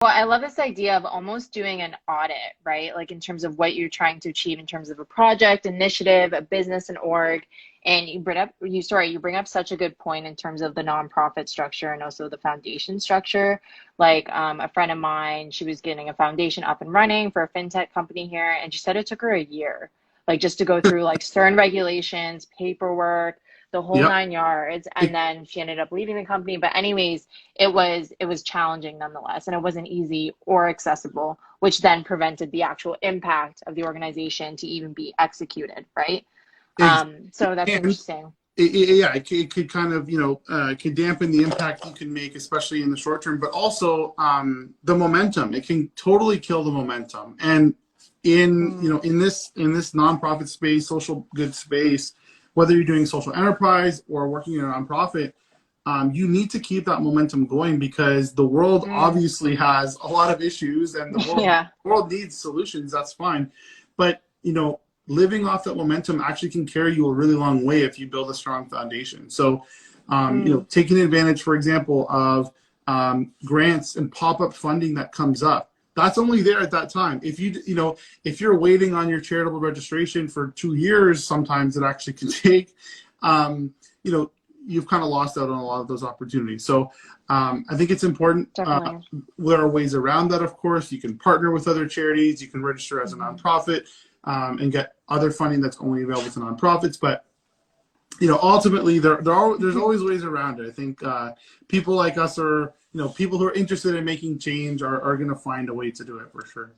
Well, I love this idea of almost doing an audit, right? Like in terms of what you're trying to achieve in terms of a project, initiative, a business, and org. And you bring up such a good point in terms of the nonprofit structure and also the foundation structure. Like a friend of mine, she was getting a foundation up and running for a fintech company here, and she said it took her a year, like just to go through like certain regulations, paperwork, the whole Yep. nine yards. And It, then she ended up leaving the company. But anyways, it was challenging nonetheless, and it wasn't easy or accessible, which then prevented the actual impact of the organization to even be executed, right? ex- So that's and interesting. yeah, it could kind of, could dampen the impact you can make, especially in the short term, but also the momentum. It can totally kill the momentum. And Mm, in this nonprofit space, social good space, whether you're doing social enterprise or working in a nonprofit, you need to keep that momentum going because the world mm, obviously has a lot of issues and yeah. the world needs solutions. That's fine. But, living off that momentum actually can carry you a really long way if you build a strong foundation. So, Mm, taking advantage, for example, of grants and pop-up funding that comes up. That's only there at that time. If you're waiting on your charitable registration for 2 years, sometimes it actually can take. Um, you know, you've kind of lost out on a lot of those opportunities. So I think it's important. definitely. There are ways around that, of course. You can partner with other charities. You can register as a Hmm. nonprofit and get other funding that's only available to nonprofits. But ultimately, there's always ways around it. I think people like us are, people who are interested in making change are going to find a way to do it for sure.